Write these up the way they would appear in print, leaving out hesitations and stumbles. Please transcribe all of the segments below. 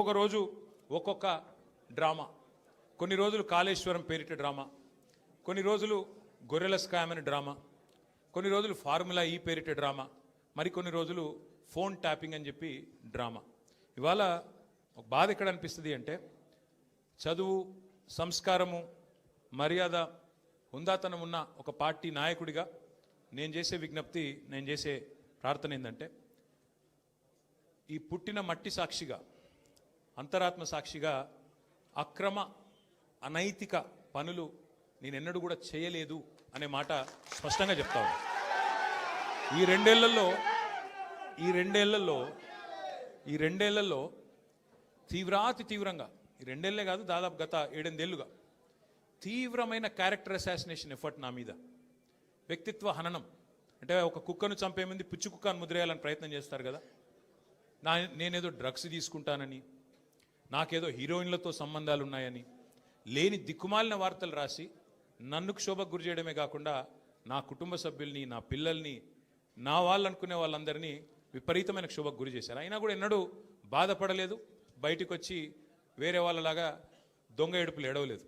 ఒక రోజు ఒక్కొక్క డ్రామా, కొన్ని రోజులు కాళేశ్వరం పేరిట డ్రామా, కొన్ని రోజులు గొర్రెల స్కామ్ అని డ్రామా, కొన్ని రోజులు ఫార్ములా ఈ పేరిట డ్రామా, మరికొన్ని రోజులు ఫోన్ ట్యాపింగ్ అని చెప్పి డ్రామా. ఇవాళ ఒక బాధ ఎక్కడ అనిపిస్తుంది అంటే, చదువు, సంస్కారము, మర్యాద, హుందాతనం ఉన్న ఒక పార్టీ నాయకుడిగా నేను చేసే విజ్ఞప్తి, నేను చేసే ప్రార్థన ఏంటంటే, ఈ పుట్టిన మట్టి సాక్షిగా, అంతరాత్మ సాక్షిగా అక్రమ అనైతిక పనులు నేనెన్నడూ కూడా చేయలేదు అనే మాట స్పష్టంగా చెప్తా ఉన్నా. ఈ రెండేళ్లలో తీవ్రంగా, ఈ రెండేళ్లే కాదు, దాదాపు గత 7-8 ఏళ్లుగా తీవ్రమైన క్యారెక్టర్ అసాసినేషన్ ఎఫర్ట్ నా మీద, వ్యక్తిత్వ హననం. అంటే ఒక కుక్కను చంపే ముందు పిచ్చి కుక్కను ముద్రేయాలని ప్రయత్నం చేస్తారు కదా, నేనేదో డ్రగ్స్ తీసుకుంటానని, నాకేదో హీరోయిన్లతో సంబంధాలు ఉన్నాయని, లేని దిక్కుమాలిన వార్తలు రాసి నన్ను క్షోభకు గురి చేయడమే కాకుండా నా కుటుంబ సభ్యుల్ని, నా పిల్లల్ని, నా వాళ్ళు అనుకునే వాళ్ళందరినీ విపరీతమైన క్షోభకు గురి చేశారు. అయినా కూడా ఎన్నడూ బాధపడలేదు, బయటకు వచ్చి వేరే వాళ్ళలాగా దొంగ ఏడుపులు ఏడవలేదు.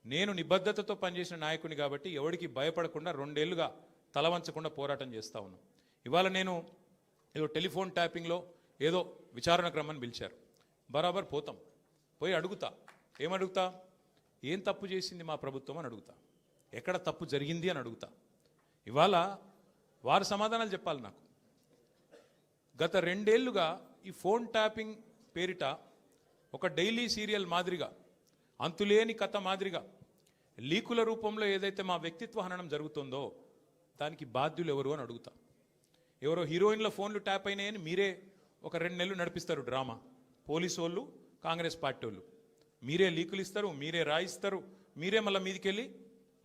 నేను నిబద్ధతతో పనిచేసిన నాయకుని కాబట్టి ఎవరికి భయపడకుండా 2 ఏళ్లుగా తలవంచకుండా పోరాటం చేస్తూ ఉన్నాను. ఇవాళ నేను ఏదో టెలిఫోన్ ట్యాపింగ్లో ఏదో విచారణ క్రమాన్ని పిలిచారు, బరాబర్ పోతాం, పోయి అడుగుతా. ఏమడుగుతా? ఏం తప్పు చేసింది మా ప్రభుత్వం అని అడుగుతా, ఎక్కడ తప్పు జరిగింది అని అడుగుతా. ఇవాళ వారు సమాధానాలు చెప్పాలి నాకు. గత 2 ఏళ్లుగా ఈ ఫోన్ ట్యాపింగ్ పేరిట ఒక డైలీ సీరియల్ మాదిరిగా, అంతులేని కథ మాదిరిగా లీకుల రూపంలో ఏదైతే మా వ్యక్తిత్వ హననం జరుగుతుందో దానికి బాధ్యులు ఎవరు అని అడుగుతా. ఎవరో హీరోయిన్ల ఫోన్లు ట్యాప్ అయినాయని మీరే ఒక 2 నెలలు నడిపిస్తారు డ్రామా. పోలీసు వాళ్ళు, కాంగ్రెస్ పార్టీ వాళ్ళు మీరే లీకులు ఇస్తారు, మీరే రాయిస్తారు, మీరే మళ్ళీ మీదికెళ్ళి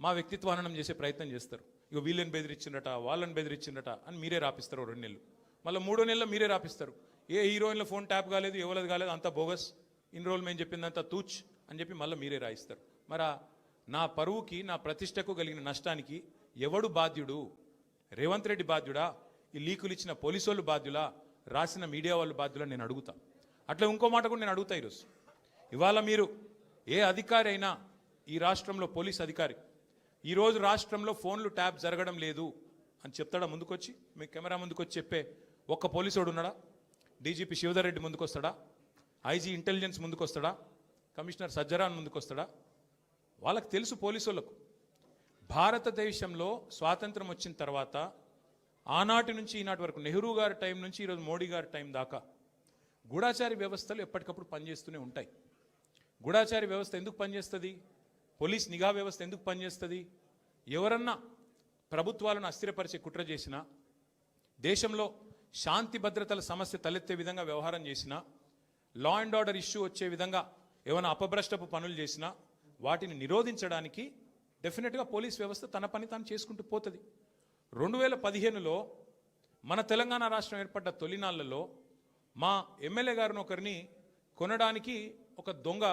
మా వ్యక్తిత్వ హననం చేసే ప్రయత్నం చేస్తారు. ఇక వీళ్ళని బెదిరించిందట, వాళ్ళని బెదిరించిందట అని మీరే రాపిస్తారు 2 నెలలు. మళ్ళీ 3వ నెలలో మీరే రాపిస్తారు. ఏ హీరోయిన్ల ఫోన్ ట్యాప్ కాలేదు, ఎవరిది కాలేదు, అంతా బోగస్, ఇన్ని రోజులు మేము చెప్పిందంతా తూచ్ అని చెప్పి మళ్ళీ మీరే రాయిస్తారు. మరి నా పరువుకి, నా ప్రతిష్టకు కలిగిన నష్టానికి ఎవడు బాధ్యుడు? రేవంత్ రెడ్డి బాధ్యుడా? ఈ లీకులు ఇచ్చిన పోలీసు వాళ్ళు బాధ్యులా? రాసిన మీడియా వాళ్ళు బాధ్యులా? నేను అడుగుతా. అట్లా ఇంకో మాట కూడా నేను అడుగుతా. ఈరోజు ఇవాళ మీరు ఏ అధికారి అయినా, ఈ రాష్ట్రంలో పోలీస్ అధికారి ఈరోజు రాష్ట్రంలో ఫోన్లు ట్యాప్ జరగడం లేదు అని చెప్తాడా? ముందుకొచ్చి మీ కెమెరా ముందుకొచ్చి చెప్పే ఒక్క పోలీసుడు ఉన్నాడా? డీజీపీ శివధర్ రెడ్డి ముందుకు వస్తాడా? ఐజీ ఇంటెలిజెన్స్ ముందుకు వస్తాడా? కమిషనర్ సజ్జరాన్ ముందుకు వస్తాడా? వాళ్ళకి తెలుసు, పోలీసు వాళ్ళకు, భారతదేశంలో స్వాతంత్రం వచ్చిన తర్వాత ఆనాటి నుంచి ఈనాటి వరకు, నెహ్రూ గారి టైం నుంచి ఈరోజు మోడీ గారి టైం దాకా గూఢాచారి వ్యవస్థలు ఎప్పటికప్పుడు పనిచేస్తూనే ఉంటాయి. గూఢాచారి వ్యవస్థ ఎందుకు పనిచేస్తుంది? పోలీస్ నిఘా వ్యవస్థ ఎందుకు పనిచేస్తుంది? ఎవరన్నా ప్రభుత్వాలను అస్థిరపరిచే కుట్ర చేసినా, దేశంలో శాంతి భద్రతల సమస్య తలెత్తే విధంగా వ్యవహారం చేసినా, లా అండ్ ఆర్డర్ ఇష్యూ వచ్చే విధంగా ఏమైనా అపభ్రష్టపు పనులు చేసినా వాటిని నిరోధించడానికి డెఫినెట్గా పోలీస్ వ్యవస్థ తన పని తాను చేసుకుంటూ పోతుంది. 2015లో మన తెలంగాణ రాష్ట్రం ఏర్పడ్డ తొలినాళ్లలో మా ఎమ్మెల్యే గారిని ఒకరిని కొనడానికి ఒక దొంగ